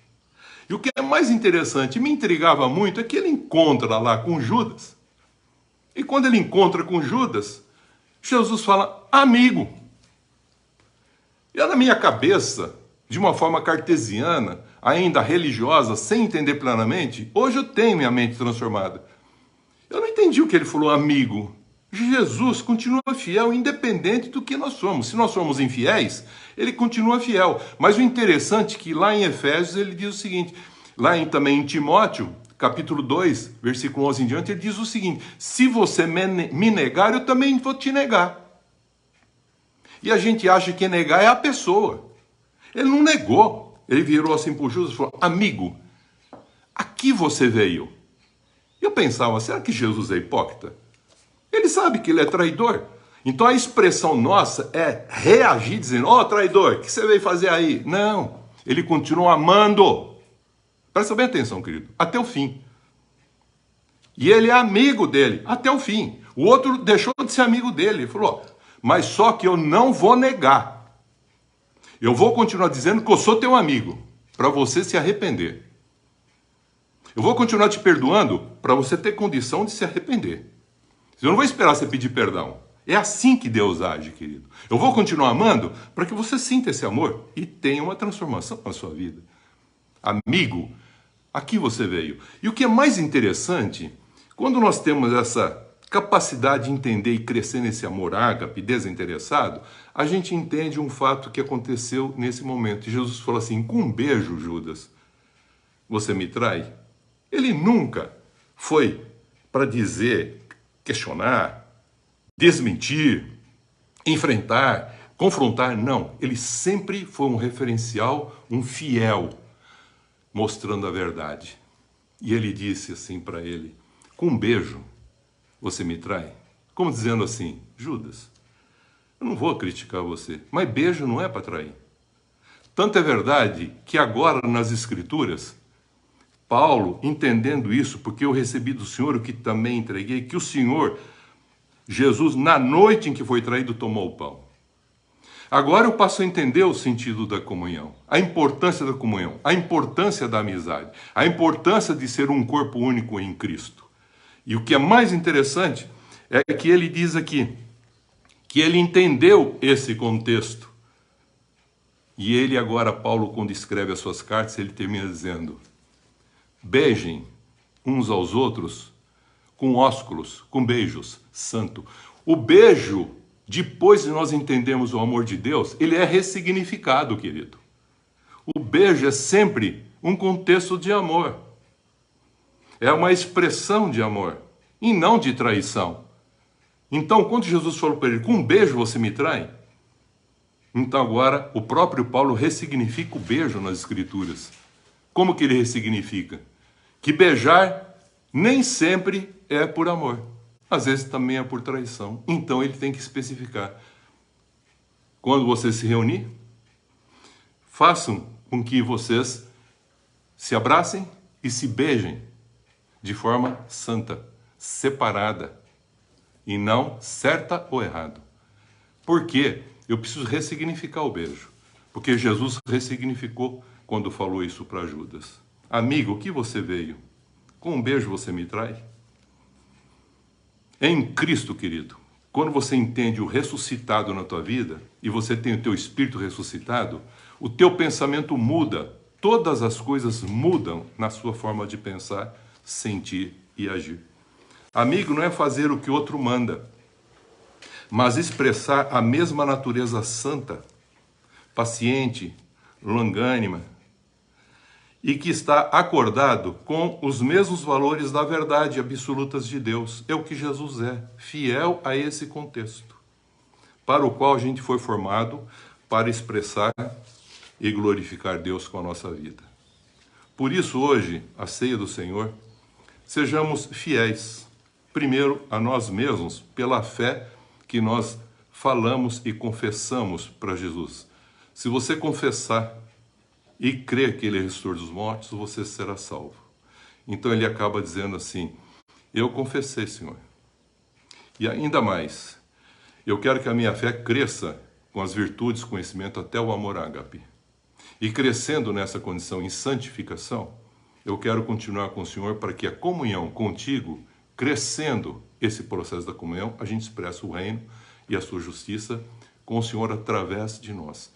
E o que é mais interessante, me intrigava muito, é que ele encontra lá com Judas. E quando ele encontra com Judas, Jesus fala, amigo. E na minha cabeça, de uma forma cartesiana, ainda religiosa, sem entender plenamente, hoje eu tenho minha mente transformada. Eu não entendi o que ele falou, amigo. Jesus continua fiel, independente do que nós somos. Se nós somos infiéis, ele continua fiel. Mas o interessante é que lá em Efésios ele diz o seguinte, também em Timóteo, capítulo 2, versículo 11 em diante, ele diz o seguinte, se você me negar, eu também vou te negar. E a gente acha que negar é a pessoa. Ele não negou. Ele virou assim para o Judas e falou, amigo, aqui você veio. Eu pensava, será que Jesus é hipócrita? Ele sabe que ele é traidor. Então a expressão nossa é reagir dizendo, ó, traidor, o que você veio fazer aí? Não, ele continua amando. Presta bem atenção, querido, até o fim. E ele é amigo dele, até o fim. O outro deixou de ser amigo dele. Ele falou, mas só que eu não vou negar. Eu vou continuar dizendo que eu sou teu amigo, para você se arrepender. Eu vou continuar te perdoando para você ter condição de se arrepender. Eu não vou esperar você pedir perdão. É assim que Deus age, querido. Eu vou continuar amando para que você sinta esse amor e tenha uma transformação na sua vida. Amigo, aqui você veio. E o que é mais interessante, quando nós temos essa capacidade de entender e crescer nesse amor ágape, desinteressado, a gente entende um fato que aconteceu nesse momento. E Jesus falou assim, com um beijo, Judas, você me trai? Ele nunca foi para dizer, questionar, desmentir, enfrentar, confrontar, não. Ele sempre foi um referencial, um fiel, mostrando a verdade. E ele disse assim para ele, com um beijo, você me trai? Como dizendo assim, Judas, eu não vou criticar você, mas beijo não é para trair. Tanto é verdade que agora nas Escrituras, Paulo, entendendo isso, porque eu recebi do Senhor o que também entreguei, que o Senhor, Jesus, na noite em que foi traído, tomou o pão. Agora eu passo a entender o sentido da comunhão, a importância da comunhão, a importância da amizade, a importância de ser um corpo único em Cristo. E o que é mais interessante é que ele diz aqui, que ele entendeu esse contexto. E ele agora, Paulo, quando escreve as suas cartas, ele termina dizendo, beijem uns aos outros com ósculos, com beijos, santo. O beijo, depois de nós entendermos o amor de Deus, ele é ressignificado, querido. O beijo é sempre um contexto de amor. É uma expressão de amor e não de traição. Então, quando Jesus falou para ele, com um beijo você me trai? Então agora o próprio Paulo ressignifica o beijo nas Escrituras. Como que ele ressignifica? Que beijar nem sempre é por amor. Às vezes também é por traição. Então ele tem que especificar. Quando você se reunir, façam com que vocês se abracem e se beijem de forma santa, separada, e não certa ou errado. Por quê? Eu preciso ressignificar o beijo. Porque Jesus ressignificou quando falou isso para Judas. Amigo, o que você veio? Com um beijo você me trai? Em Cristo, querido, quando você entende o ressuscitado na tua vida, e você tem o teu espírito ressuscitado, o teu pensamento muda. Todas as coisas mudam na sua forma de pensar, sentir e agir. Amigo não é fazer o que o outro manda, mas expressar a mesma natureza santa, paciente, longânima, e que está acordado com os mesmos valores da verdade absolutas de Deus. É o que Jesus é, fiel a esse contexto, para o qual a gente foi formado para expressar e glorificar Deus com a nossa vida. Por isso, hoje, a ceia do Senhor, sejamos fiéis, primeiro a nós mesmos, pela fé que nós falamos e confessamos para Jesus. Se você confessar e crer que ele é ressuscitou dos mortos, você será salvo. Então ele acaba dizendo assim, eu confessei, Senhor. E ainda mais, eu quero que a minha fé cresça com as virtudes, conhecimento, até o amor ágape. E crescendo nessa condição em santificação, eu quero continuar com o Senhor para que a comunhão contigo, crescendo esse processo da comunhão, a gente expressa o reino e a sua justiça com o Senhor através de nós.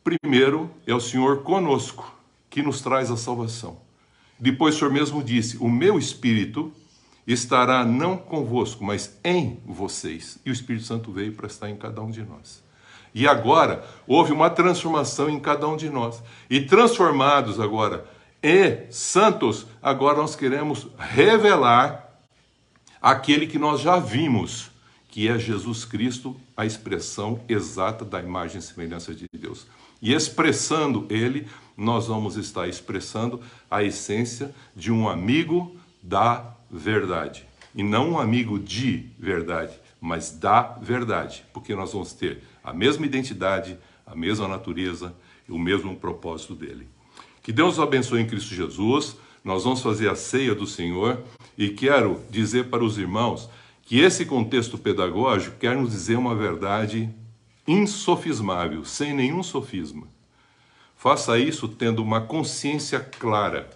Primeiro é o Senhor conosco, que nos traz a salvação. Depois o Senhor mesmo disse, o meu Espírito estará não convosco, mas em vocês. E o Espírito Santo veio para estar em cada um de nós. E agora, houve uma transformação em cada um de nós. E transformados agora e santos, agora nós queremos revelar aquele que nós já vimos, que é Jesus Cristo, a expressão exata da imagem e semelhança de Deus. E expressando ele, nós vamos estar expressando a essência de um amigo da verdade. E não um amigo de verdade, mas da verdade. Porque nós vamos ter a mesma identidade, a mesma natureza e o mesmo propósito dele. Que Deus os abençoe em Cristo Jesus. Nós vamos fazer a ceia do Senhor e quero dizer para os irmãos que esse contexto pedagógico quer nos dizer uma verdade insofismável, sem nenhum sofisma. Faça isso tendo uma consciência clara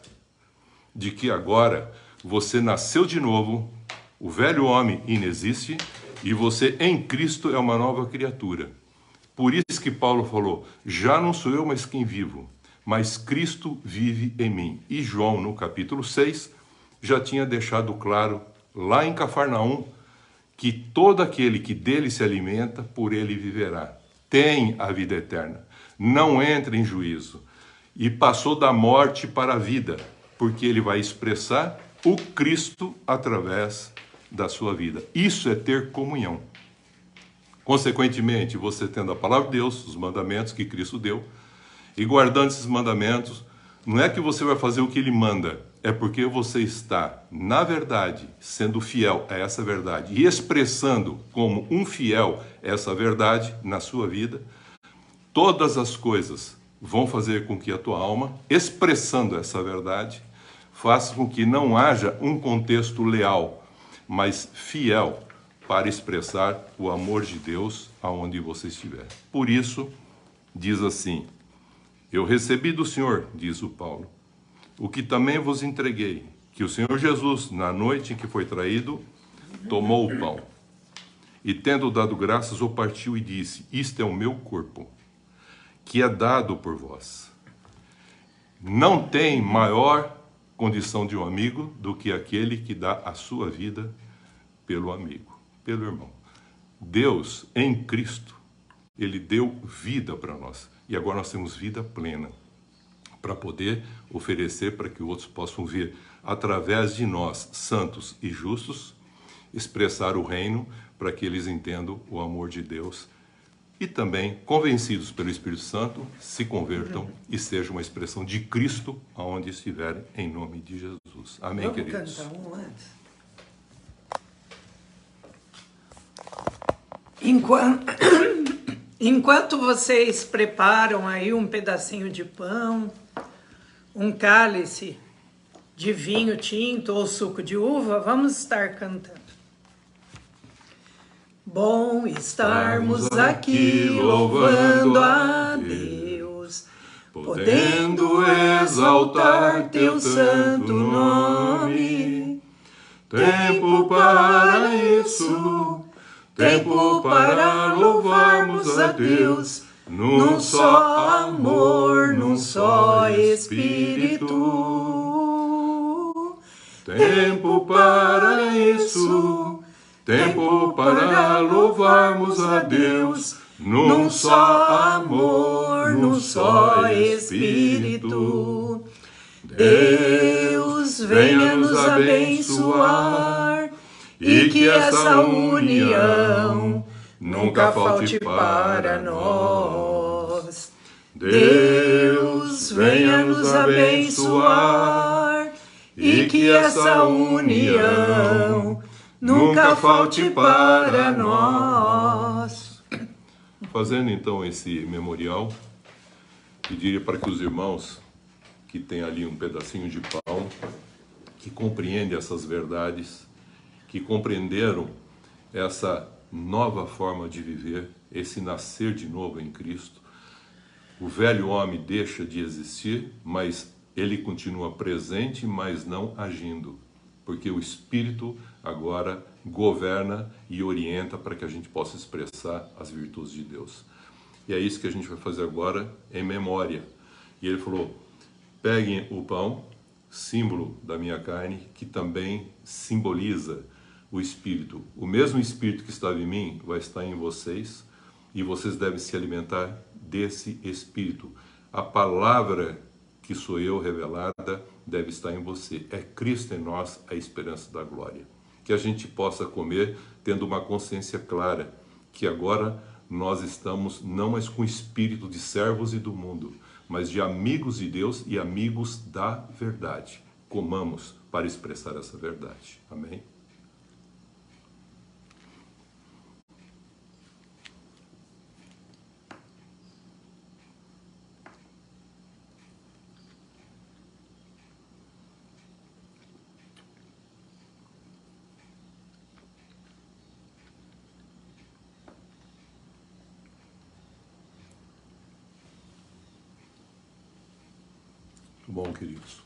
de que agora você nasceu de novo, o velho homem inexiste e você em Cristo é uma nova criatura. Por isso que Paulo falou, já não sou eu mais quem vivo, mas Cristo vive em mim. E João, no capítulo 6, já tinha deixado claro, lá em Cafarnaum, que todo aquele que dele se alimenta, por ele viverá. Tem a vida eterna. Não entra em juízo. E passou da morte para a vida, porque ele vai expressar o Cristo através da sua vida. Isso é ter comunhão. Consequentemente, você tendo a palavra de Deus, os mandamentos que Cristo deu, e guardando esses mandamentos, não é que você vai fazer o que ele manda, é porque você está, na verdade, sendo fiel a essa verdade e expressando como um fiel essa verdade na sua vida, todas as coisas vão fazer com que a tua alma, expressando essa verdade, faça com que não haja um contexto leal, mas fiel para expressar o amor de Deus aonde você estiver. Por isso, diz assim, eu recebi do Senhor, diz o Paulo, o que também vos entreguei, que o Senhor Jesus, na noite em que foi traído, tomou o pão. E tendo dado graças, o partiu e disse, isto é o meu corpo, que é dado por vós. Não tem maior condição de um amigo do que aquele que dá a sua vida pelo amigo, pelo irmão. Deus, em Cristo, ele deu vida para nós. E agora nós temos vida plena. para poder oferecer para que outros possam ver, através de nós, santos e justos, expressar o reino para que eles entendam o amor de Deus e também, convencidos pelo Espírito Santo, se convertam e sejam uma expressão de Cristo aonde estiverem, em nome de Jesus. Amém, Vamos queridos? cantar um antes? Enquanto vocês preparam aí um pedacinho de pão, um cálice de vinho tinto ou suco de uva, vamos estar cantando. Bom estarmos aqui louvando a Deus, podendo exaltar teu santo nome. Tempo para isso, tempo para louvarmos a Deus, num só amor, num só Espírito. Tempo para isso, tempo para louvarmos a Deus, num só amor, num só Espírito. Deus venha nos abençoar e que essa união nunca falte para nós. Deus venha nos abençoar e que essa união nunca falte para nós. Fazendo então esse memorial, pediria para que os irmãos que têm ali um pedacinho de pão, que compreendem essas verdades, que compreenderam essa nova forma de viver, esse nascer de novo em Cristo. O velho homem deixa de existir, mas ele continua presente, mas não agindo, porque o Espírito agora governa e orienta para que a gente possa expressar as virtudes de Deus. E é isso que a gente vai fazer agora em memória. E ele falou, peguem o pão, símbolo da minha carne, que também simboliza o Espírito. O mesmo Espírito que estava em mim vai estar em vocês, e vocês devem se alimentar desse Espírito. A palavra que sou eu revelada deve estar em você. É Cristo em nós, a esperança da glória. Que a gente possa comer tendo uma consciência clara, que agora nós estamos não mais com o espírito de servos e do mundo, mas de amigos de Deus e amigos da verdade. Comamos para expressar essa verdade. Amém? Bom, queridos,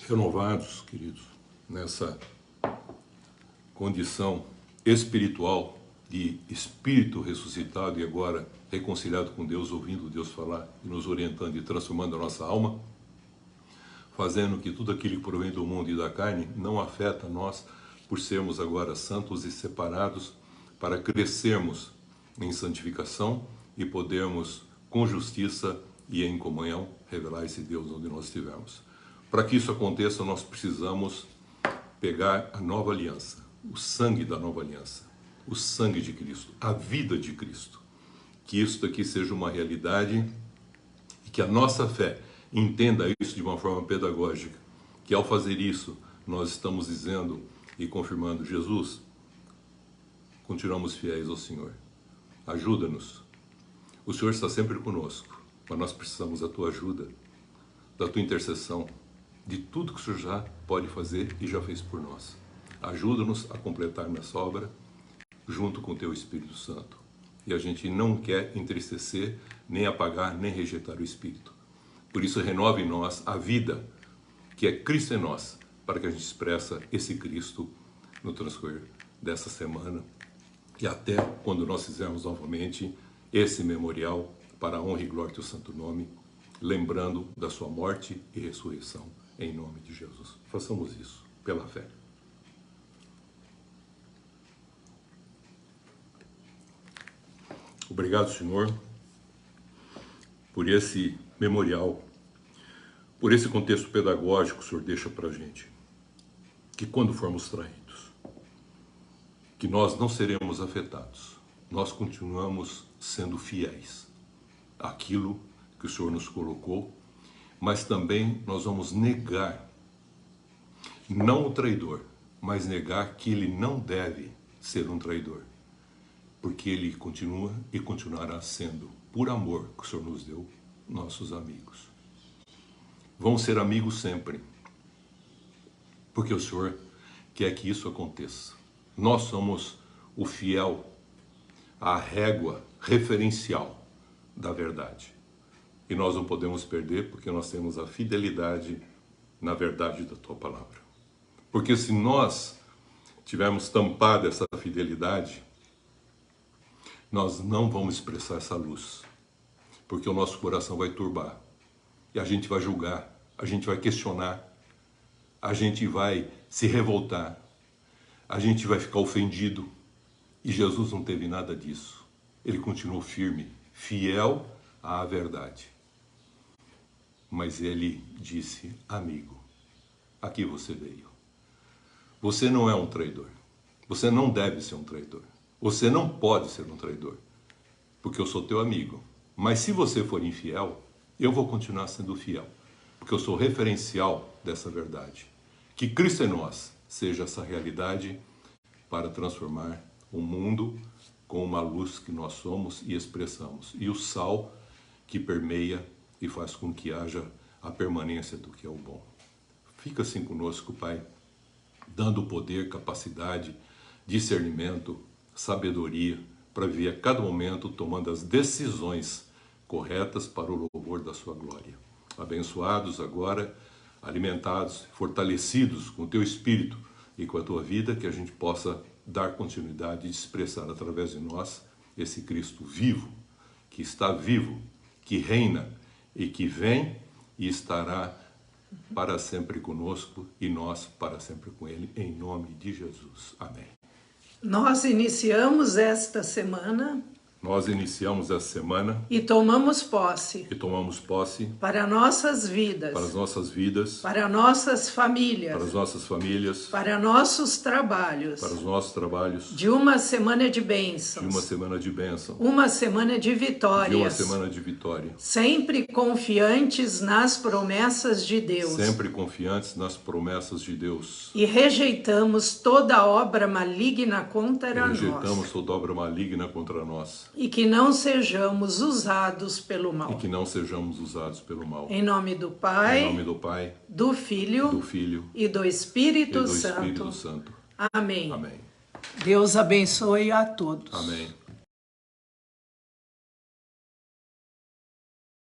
renovados, queridos, nessa condição espiritual de espírito ressuscitado e agora reconciliado com Deus, ouvindo Deus falar e nos orientando e transformando a nossa alma, fazendo que tudo aquilo que provém do mundo e da carne não afeta nós, por sermos agora santos e separados, para crescermos em santificação e podermos, com justiça e em comunhão, revelar esse Deus onde nós estivermos. Para que isso aconteça, nós precisamos pegar a nova aliança, o sangue da nova aliança, o sangue de Cristo, a vida de Cristo. Que isso daqui seja uma realidade e que a nossa fé entenda isso de uma forma pedagógica, que ao fazer isso, nós estamos dizendo e confirmando, Jesus, continuamos fiéis ao Senhor. Ajuda-nos. O Senhor está sempre conosco. Mas nós precisamos da tua ajuda, da tua intercessão, de tudo que o Senhor já pode fazer e já fez por nós. Ajuda-nos a completar nessa obra junto com o teu Espírito Santo. E a gente não quer entristecer, nem apagar, nem rejeitar o Espírito. Por isso, renove em nós a vida, que é Cristo em nós, para que a gente expressa esse Cristo no transcorrer dessa semana e até quando nós fizermos novamente esse memorial para a honra e glória do teu santo nome, lembrando da sua morte e ressurreição, em nome de Jesus. Façamos isso pela fé. Obrigado, Senhor, por esse memorial, por esse contexto pedagógico, o Senhor deixa para a gente que quando formos traídos, que nós não seremos afetados, nós continuamos sendo fiéis àquilo que o Senhor nos colocou, mas também nós vamos negar, não o traidor, mas negar que ele não deve ser um traidor, porque ele continua e continuará sendo, por amor que o Senhor nos deu, nossos amigos. Vão ser amigos sempre, porque o Senhor quer que isso aconteça. Nós somos o fiel, a régua referencial da verdade. E nós não podemos perder porque nós temos a fidelidade na verdade da Tua Palavra. Porque se nós tivermos tampado essa fidelidade, nós não vamos expressar essa luz. Porque o nosso coração vai turbar. E a gente vai julgar, a gente vai questionar, a gente vai se revoltar, a gente vai ficar ofendido. E Jesus não teve nada disso. Ele continuou firme, fiel à verdade. Mas ele disse: amigo, aqui você veio. Você não é um traidor. Você não deve ser um traidor. Você não pode ser um traidor. Porque eu sou teu amigo. Mas se você for infiel, eu vou continuar sendo fiel. Porque eu sou referencial dessa verdade. Que Cristo em nós seja essa realidade para transformar o mundo com uma luz que nós somos e expressamos. E o sal que permeia e faz com que haja a permanência do que é o bom. Fica assim conosco, Pai, dando poder, capacidade, discernimento, sabedoria, para viver a cada momento tomando as decisões corretas para o louvor da sua glória. Abençoados agora, alimentados, fortalecidos com o Teu Espírito e com a Tua vida, que a gente possa dar continuidade e expressar através de nós esse Cristo vivo, que está vivo, que reina e que vem e estará para sempre conosco e nós para sempre com Ele, em nome de Jesus. Amém. Nós iniciamos esta semana e tomamos posse para nossas vidas, para nossas famílias, para nossos trabalhos, de uma semana de bênçãos, uma semana de vitórias, sempre confiantes nas promessas de Deus, e rejeitamos toda obra maligna contra nós. E que não sejamos usados pelo mal. Em nome do Pai, do Filho e do Espírito Santo. Amém. Deus abençoe a todos. Amém.